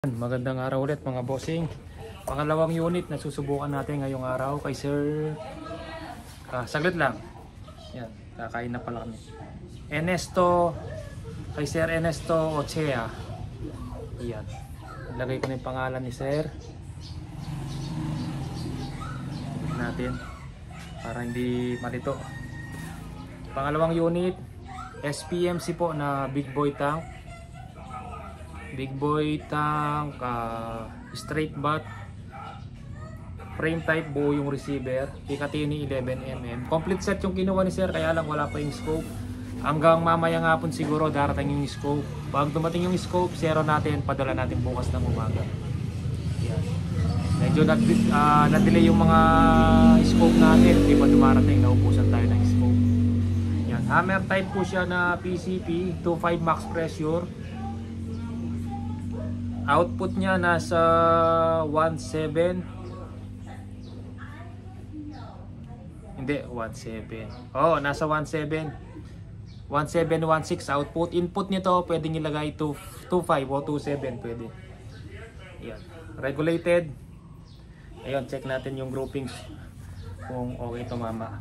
Magandang araw ulit mga bossing. Pangalawang unit na susubukan natin ngayong araw kay Sir. Saglit lang. Yan, kakain na pala kami. Ernesto, kay Sir Ernesto Ochea. Yan. Ilagay ko na yung pangalan ni Sir. Natin para hindi malito. Pangalawang unit, SPMC po na big boy tank. Big boy tank, straight butt, frame type, buo yung receiver, Picatinny 11mm. Complete set yung kinuha ni Sir, kaya lang wala pa yung scope. Hanggang mamaya nga po siguro darating yung scope. Pag dumating yung scope, zero natin, padala natin bukas ng umaga. Yan. Medyo na-delay yung mga scope natin, di ba dumarating, naubusan tayo ng scope. Yan. Hammer type po siya na PCP, 2.5 max pressure. Output niya nasa 1.7. Hindi, 1.7. Oh, nasa 1.7. 1.7, 1.6 output. Input nito pwedeng ilagay 2.5 o 2.7 pwede. Ayan. Regulated. Ayun, check natin yung groupings kung okay tumama.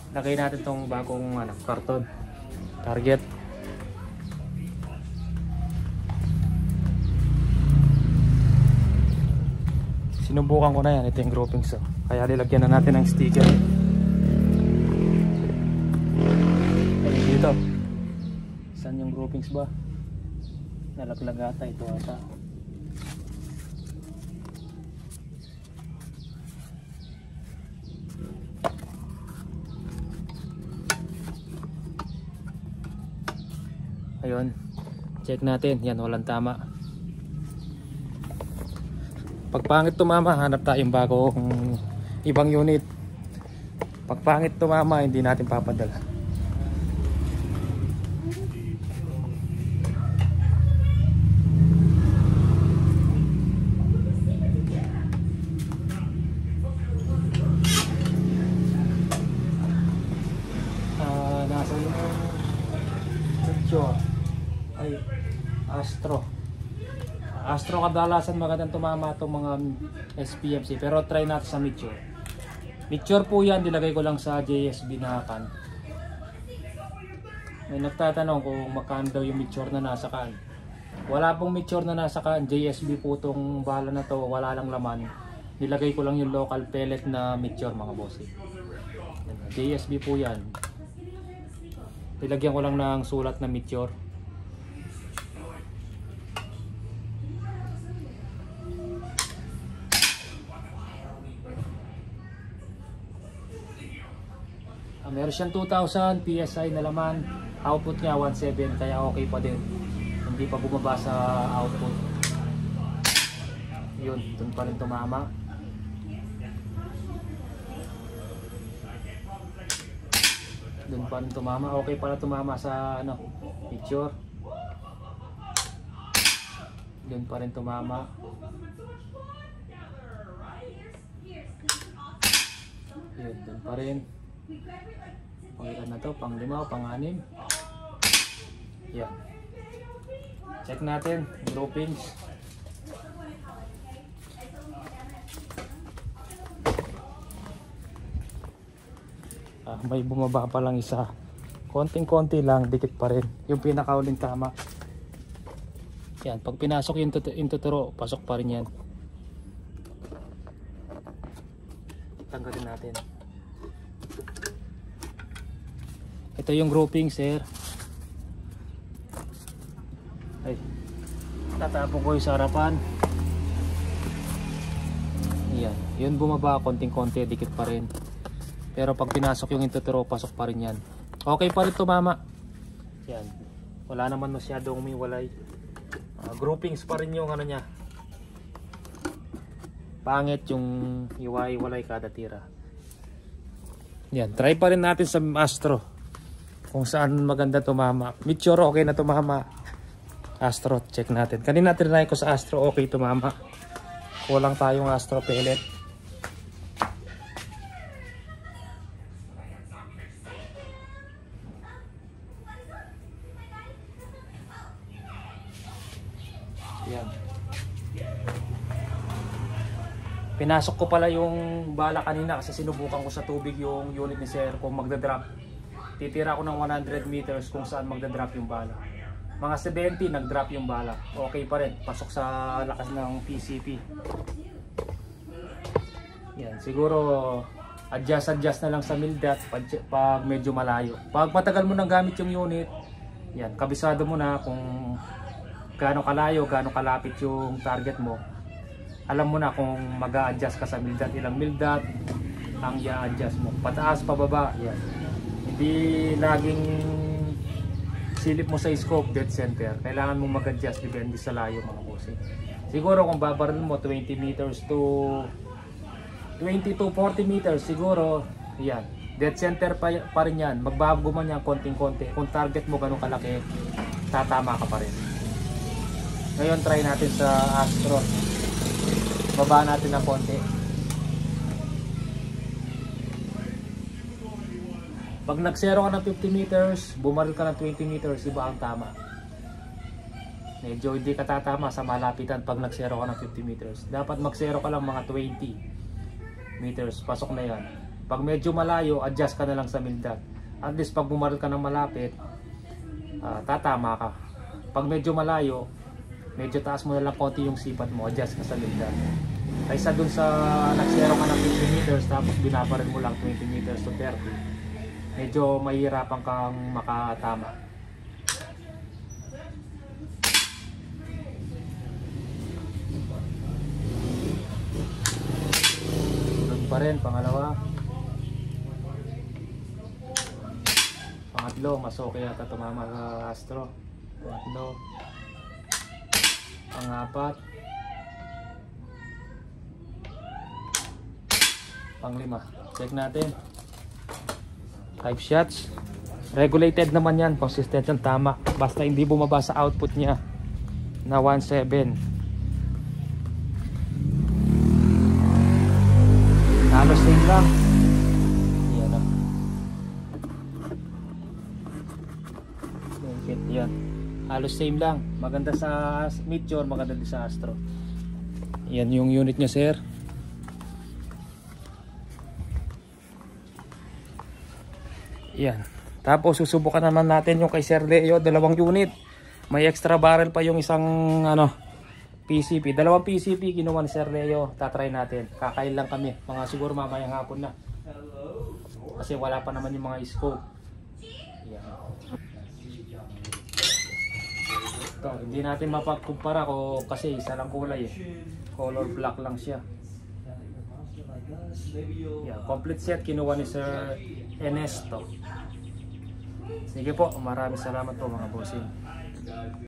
Lagay natin tong bagong karton target. Sinubukan ko na yan, ito yung groupings kaya nilagyan na natin ng sticker. Ayun dito, saan yung groupings ba? Nalaglag ata, ito ata. Ayun, check natin, yan, walang tama. Pag pangit tumama, hanap tayong bagong ibang unit. Pag pangit tumama, hindi natin papadala. Nasa yung ay Astro kadalasan magandang tumama itong mga SPMC, pero try natin sa Meteor po yan, dilagay ko lang sa JSB na kan. May nagtatanong kung magkano daw yung Meteor na nasa kan. Wala pong Meteor na nasa kan, JSB po itong bala na to, wala lang laman. Nilagay ko lang yung local pellet na Meteor mga bossy. JSB po yan. Nilagyan ko lang ng sulat na Meteor. Meron siyang 2,000 PSI na laman. Output niya 1.7, kaya okay pa din. Hindi pa bumaba sa output. Yun, dun pa rin tumama. Dun pa rin tumama. Okay pala tumama sa Meteor. Dun pa rin tumama. Yun, dun pa rin. Pangilan na to, pang 5 o pang 6. Yan. Check natin groupings. May bumaba pa lang isa. Konting-konti lang, dikit pa rin. Yung pinakauling tama. Yan, pag pinasok yung tuturo, pasok pa rin yan. Tanggalin natin. Ito yung grouping, sir. Ay, tatapon ko yung sa harapan. Yan, yun bumaba, konting-konti, dikit pa rin. Pero pag pinasok yung intuturo, pasok pa rin yan. Okay pa rin tumama. Yan, wala naman masyadong umiwalay. Groupings pa rin yung niya. Pangit yung iwalay kada tira. Yan, try pa rin natin sa Astro kung saan maganda tumama. Meteor okay na tumama. Astro check natin. Kanina trinay ko sa Astro, okay tumama. Kulang tayong Astro pellet. Yan. Pinasok ko pala yung bala kanina kasi sinubukan ko sa tubig yung unit ni Sir kung magdadrop. Titira ko ng 100 meters kung saan magdadrop yung bala. Mga 70 nagdrop yung bala. Okay pa rin. Pasok sa lakas ng PCP. Yan. Siguro adjust na lang sa mildat pag medyo malayo. Pag matagal mo nang gamit yung unit, yan, kabisado mo na kung gaano kalayo, gaano kalapit yung target mo. Alam mo na kung mag-a-adjust ka sa mildat, ilang mildat ang i-adjust mo. Pataas, pababa, yan. Hindi laging silip mo sa scope, dead center. Kailangan mong mag-adjust depende sa layo mga bossing. Siguro kung babaril mo 20 meters to 20 to 40 meters, siguro yan, dead center pa rin yan. Magbago man yan konting-konti. Kung target mo ganun kalaki, tatama ka pa rin. Ngayon try natin sa Astro. Baba natin ng konti. Pag nagsero ka ng 50 meters, bumaril ka ng 20 meters, iba ang tama. Medyo hindi ka tatama sa malapitan pag nagsero ka ng 50 meters. Dapat magsero ka lang mga 20 meters, pasok na yan. Pag medyo malayo, adjust ka na lang sa mildat. At least pag bumaril ka ng malapit, tatama ka. Pag medyo malayo, medyo taas mo na lang konti yung sipat mo, adjust ka sa mildat. Kaysa dun sa nagsero ka ng 50 meters tapos binabaril mo lang 20 meters to 30, medyo mahihirapan kang makatama. Doon pa rin, pangalawa. Pangatlo, mas okay yata tumama sa Astro. Pangatlo. Pangapat. Panglima. Check natin. 5 shots. Regulated naman yan. Consistent yan. Tama. Basta hindi bumaba sa output niya na 1.7. Halos same lang. Yan o. Yan. Halos same lang. Maganda sa Meteor. Maganda din sa Astro. Yan yung unit niya, sir. Yan. Tapos susubukan naman natin yung kay Sir Leo, dalawang unit. May extra barrel pa yung isang PCP. Dalawang PCP kinuha ni Sir Leo. Tatry natin. Kakain lang kami. Mga siguro mamayang hapon na. Kasi wala pa naman yung mga scope. Yan. Ito, hindi natin mapagkumpara ko kasi isa lang kulay eh. Color black lang siya. Yeah, complete set kinuha ni Sir Ernesto. Sige po, maraming salamat po mga bossing.